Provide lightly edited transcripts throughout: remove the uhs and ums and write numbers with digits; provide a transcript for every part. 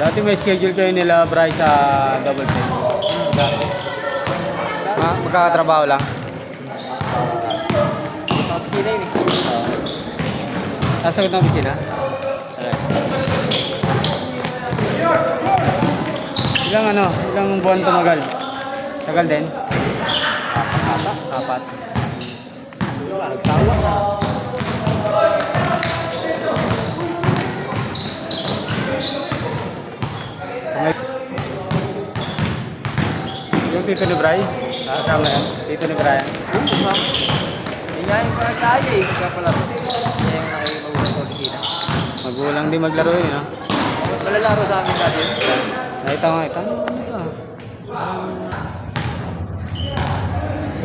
Dati may schedule kayo nila, Bryce, sa double play. Dati. Magkakatrabaho lang. Opisina yun eh. Sasagot ng opisina? Ilang buwan tumagal? Tagal din? Apat. Nagsawa na. Yung tito ni Bry? Kasama yan? Tito ni Brian? Ingayin ko na tayo eh. Kaya pala. Kaya yung nakikipag-uwi sa opisina. Magulang din maglaro yun, ha? Malalaro sa amin dati. Nakita ko nga ito.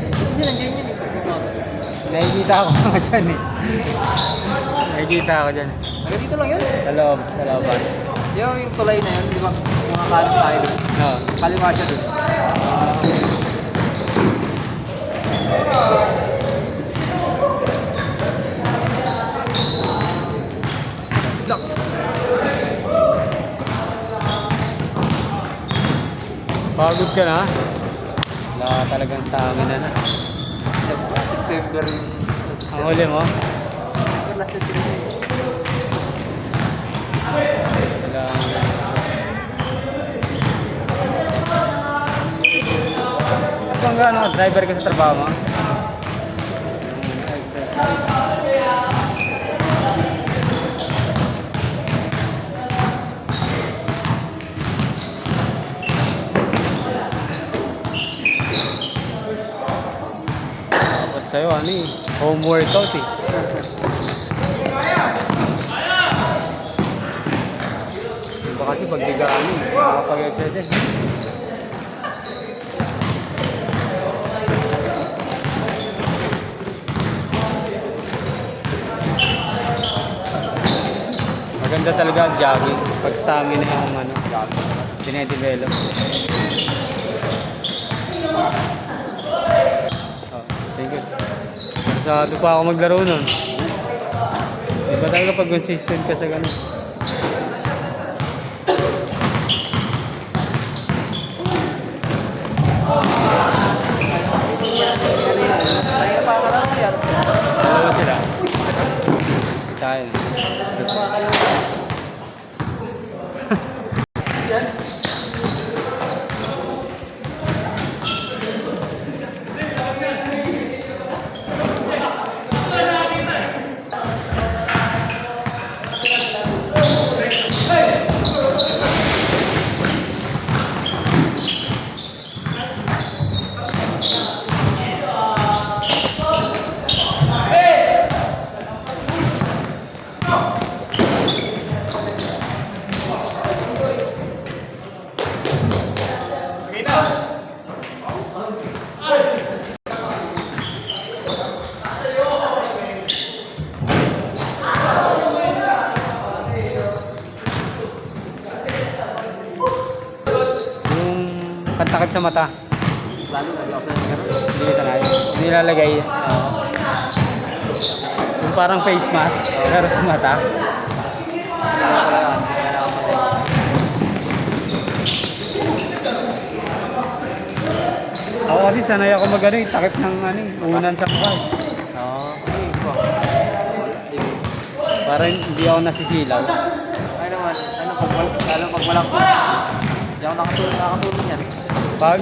Kasi nandiyan yun eh. Nakikita ako nga dyan eh. Nakikita ako dyan. Hanggang dito lang yun. Sa looban. Yung tulay na yun, di ba? Mga kanin tayo doon. Oo. Kaliwa siya doon. Lock. Pagod ka na? Wala talagang stamina na. September yung... Ang huli mo? Last September. Ano, driver ka sa trabaho mo? Dapat sa'yo, ano eh, home workout eh. Diba kasi pag bigaan eh, makapag-exercise. Maganda talaga ang jogging. Pag stamina yung ano, dinedevelop. Oh, thank you. Masyado pa ako maglaro nun. Diba talaga pag consistent ka sa gano'n? Dalawa sila. Tayo. Pantakip sa mata. Lalo na ako sa gano'n. Hindi sanay. Nilalagay. Yung parang face mask, pero sa mata. Ako kasi sanay ako mag takip ng unan sa mukha. Oo. Ay, ko. Para hindi ako nasisilaw. Ay naman, pag walang ko. Hindi ako nakatulong yan. Pag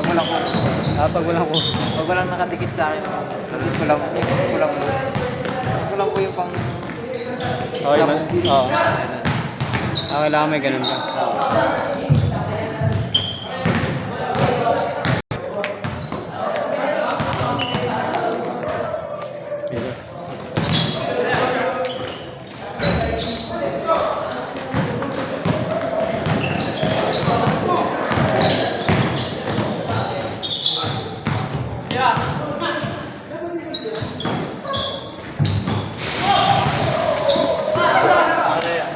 Pag walang ko. pag walang ko. Pag walang nakadikit sa akin. Nandun ko lang. Kulang ko yung pang... Okay ba? Oo. Kailangan may ganun ka.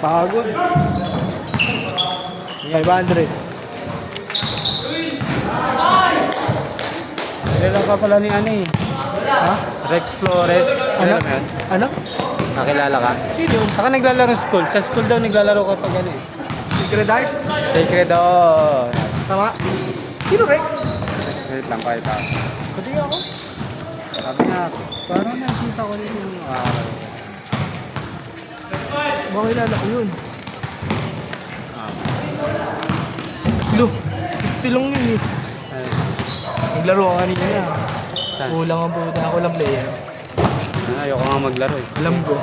Pagod. 500. ka pala ni ano eh. Ha? Rex Flores. Ano? Alam mo yun? Ano? Nakilala ka? Sino? Saka naglalaro school. Sa school daw naglalaro kapag ano eh. Secret Art? Sacred oh. Tama? Sino Rex? Wait lang, kahit ako. Pati ako. Sabi nga, parang nakikita ko rin yung Baka kilala ko yun. ah. Lo, 50 lang yun eh. Ay, Naglaro ka kanina na. saan? Kulang ang puta. Ako lang player. Ayoko nga maglaro eh. Alam ko.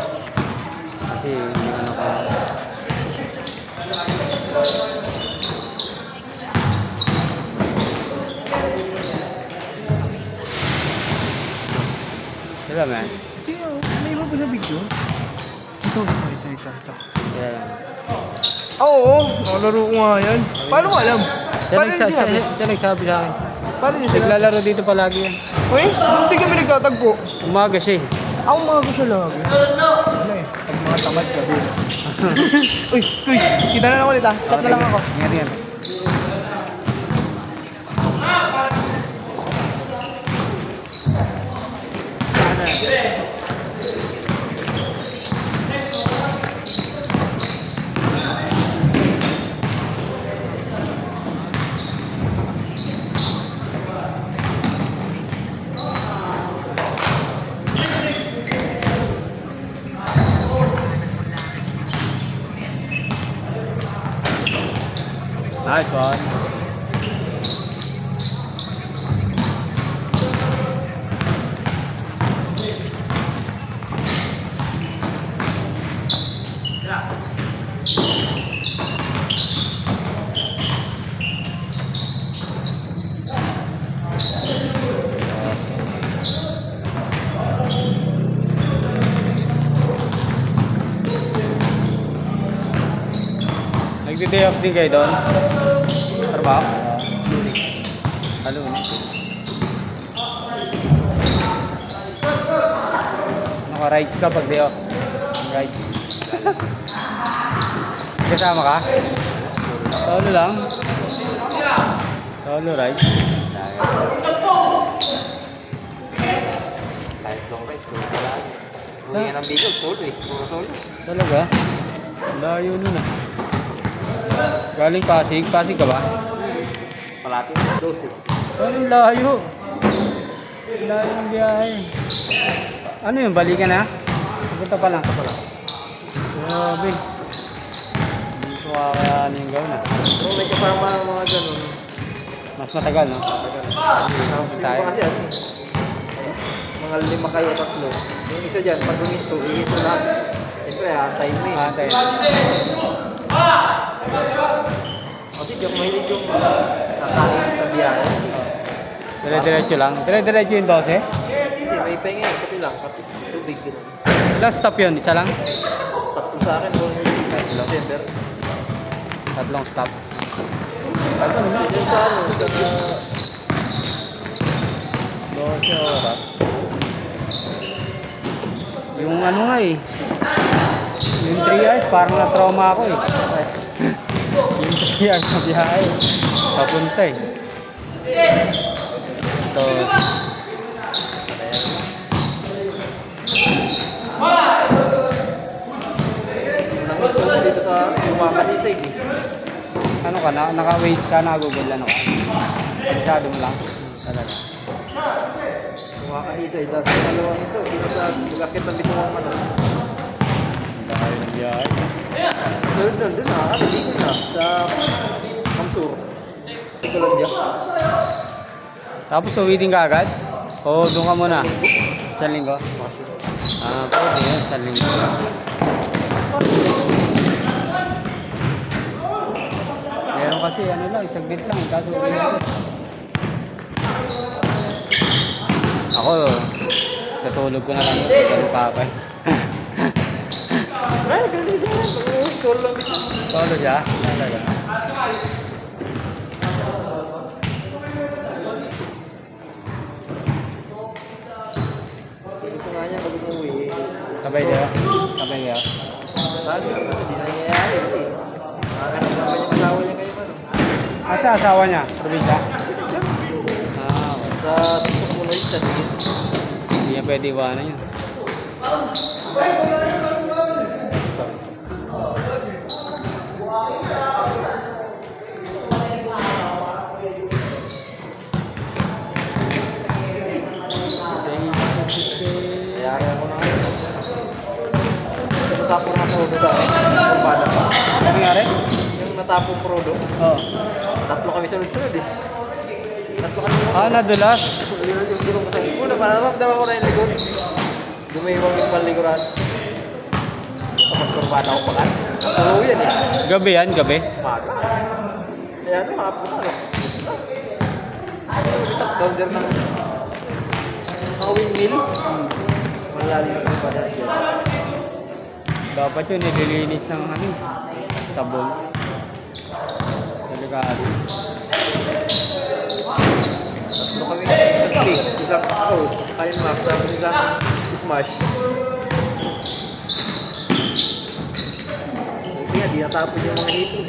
Kasi yung ano ka. Sila man. Hindi ako. May iba ba sa video? Ito. Yeah. Oo, nakalaro ko nga yan. Paano mo alam? Paano yung sinabi? Siya nagsabi sa akin. Paano yung sinabi? Naglalaro dito palagi yan. Uy, hindi kami nagtatagpo. Umaga siya eh. Ako mga gusto lagi. Ano eh, pag mga tamad ka din. Uy, kita na lang ulit ah. Chat na lang ako. Ingat yan. Nice one. Nagdi-day off din kayo doon? Trabaho? Ano? Naka-rides ka pag day off? Rides. Kasama ka? Solo lang? Solo rides? Kahit long rides, solo pala. Uwi ng Bicol, solo eh. Puro solo. Talaga? Layo nun ah. Galing Pasig? Pasig ka ba? Palati, 12. Ano layo? Layo ng biyahe. Ano yun? Balikan na? Punta pa lang. Grabe. Hindi ko kakayanin yung gawin ah. Pero may kasama ng mga ganun. Mas matagal no? Tayo. Kasi ano eh. Mga 5 kayo, 3. Yung isa dyan, pag huminto, ihinto lahat. Siyempre, antay mo eh. Antay. Kasi di ako mahilig yung kakain sa biyahe. Dire-diretso lang. Dire-diretso yung 12? Hindi, may pengen. Kasi lang, kasi tubig din. Last stop yun? Isa lang? Tatlo sa akin, December. Tatlong stop. Diyan sa ano, sa 12 oras. Yung ano nga eh. Yung 3 hours, parang na-trauma ako eh. Yung 3 hours na biyahe. Papunta eh. Tapos, nangit ko dito sa Lumakalisay eh. ano ka na? Naka-waste ka na Google ano ka? Masyado mo lang. Talaga. Lumakalisay sa dalawang ito. Dito sa Bugakit ng Bituang Manok. Dahil ng biyahe. So doon na, dito na. Sa Kamsur. Dito lang dyan. Tapos uwitin ka agad? O doon ka muna? Sa linggo? Ah, pwede yun. Sa linggo. Meron kasi ano lang, saglit lang. Kaso uwi ako. Ako, natulog ko na lang. Tulog ka pa. Ay, ganito yan. Solo lang dito. Solo siya? Talaga. Dito nga niya pag umuwi. Sabay niya? Sabay niya? Sabi ko, hindi na nangyayari. Nakakanap naman yung asawa niya kayo ano. Asa asawa niya? Probinsya? Ah, Sa Tukmuloy. Pizza, sige. Hindi yan pwede iwanan yun. Kaya ako na ngayon. Yung natapong na prodo dahil. Kumpana pa. Ano nangyari? Yung natapong prodo. Oo. Tatlo kami sunod-sunod eh. Tatlo kami. Nadulas. Yung gulong ko sa una, maramdaman ko na yung likod. Gumaywang yung palikuran. Kapag kurbana ako pa ka. Turo yan eh. Gabi yan, gabi. Maga. Kaya ano, mga puto ano. Top down dyan ng mga windmill. Malalim yung kurbana dyan. Dapat yun, nililinis ng ano, sabon. Delikado. Tatlo kami nag-click. Isang ako, kayo Max, isang smash. Kaya di natapon yung mga hito.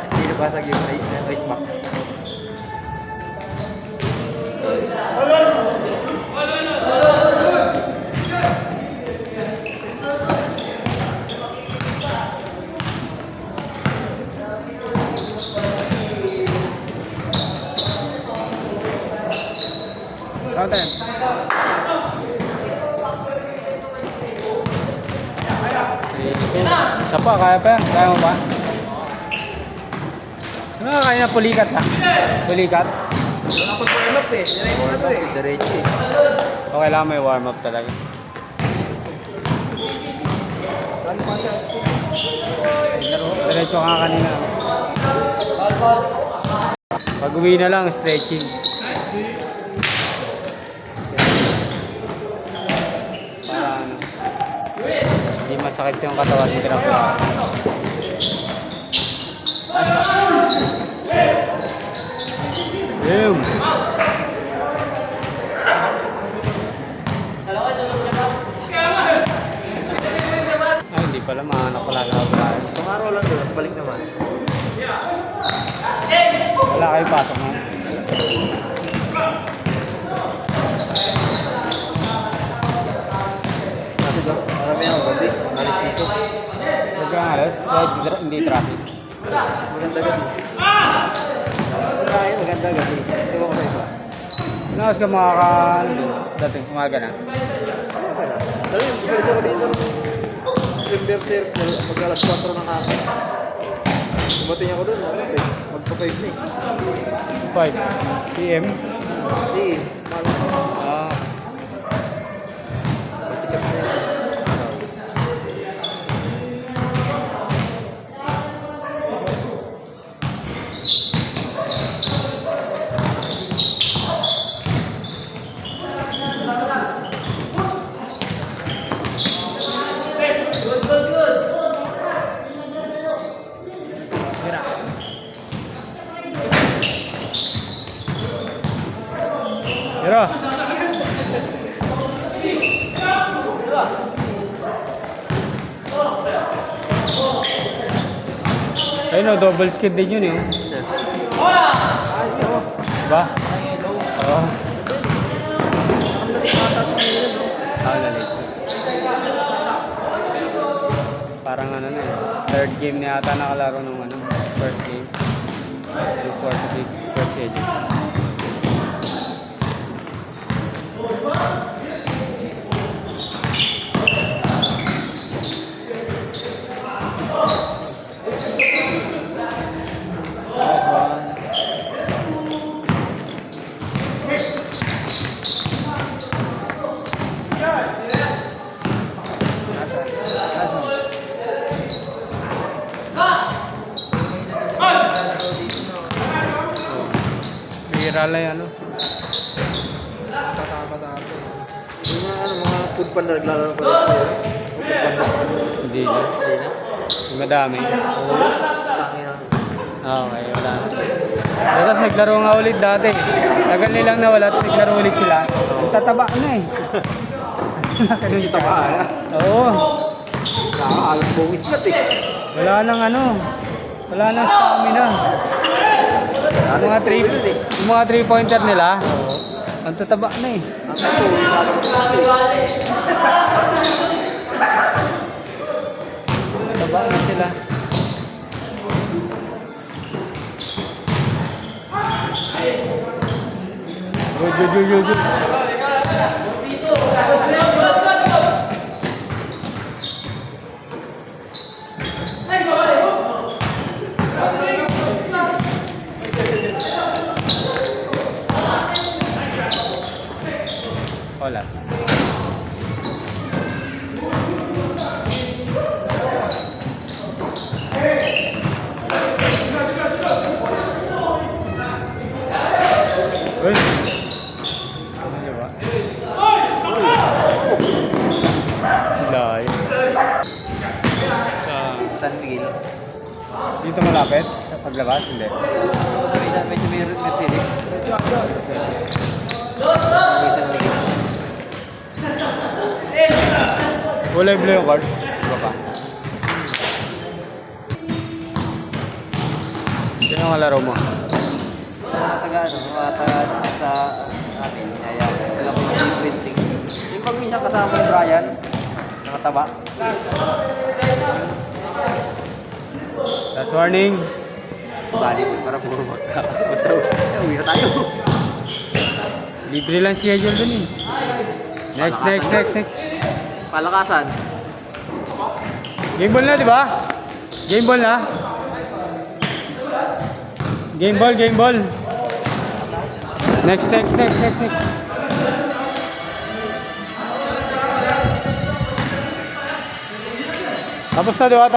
Hindi nabasag yung ice box. Counter. Isa pa, kaya pa yan? Kaya mo pa? Ano nga kaya na pulikat ha? Pulikat? Wala ko warm up eh. Warm up eh. Diretso eh. Okay lang, may warm up talaga. Diretso ka nga kanina. Pag uwi na lang, stretching. Para ano, hindi masakit yung katawan ni Grab. Boom! Ay, hindi pala, mahanap pala sa Grab. Itong araw lang doon, balik naman. Wala kayo pasok mo. Kasi ba? Marami ako gabi. Alis dito. Nagkang alas, hindi traffic. Maganda gabi. Maganda gabi. Ewan ko sa iba. Ano oras ka makaka... dating umaga na? Dali, pwede ako dito. December 3, pag alas 4 ng hapon. Dumating ako doon, magpa-5 na eh. 5 PM? Hindi, malam. Ah, Masikat na yun. Pero, ayun o, double skid din yun eh. Diba? Oo. Lalit. Parang ano na eh. Third game na yata nakalaro nung ano, first game. Yung 4 to 6 first game. Bira lang ano. Yung mga food panda naglalaro pa rin. Food panda. Hindi na. Hindi na. Yung madami. Oo. Tangin na. Okay, wala na. Tapos naglaro nga ulit dati. Tagal nilang nawala, tapos naglaro ulit sila. Ang tataba na eh. Yung taba na. Oo. Nakakaalang bungis na eh. Wala nang ano. Wala nang stamina. Yung mga 3 yung mga 3-pointer nila, ang tataba na eh. Ang ito, yung lalong Tataba na sila. Good. Wala. Uy. Ano niya ba? Layo. San Miguel. Dito malapit? Sa paglabas? Hindi. Medyo may Mercedes. San Miguel. Kulay blue yung card. Iba pa. Sino ang laro mo? Mga taga sa atin, kaya wala ko yung printing. Yung pag minsan kasama yung Brian, nakataba. Last warning. Balik, para puro magkakataw. Uwi na tayo. Libre lang schedule dun eh. Next. Palakasan. Game ball na, di ba? Game ball na. Game ball. Next. Tapos na, di ba?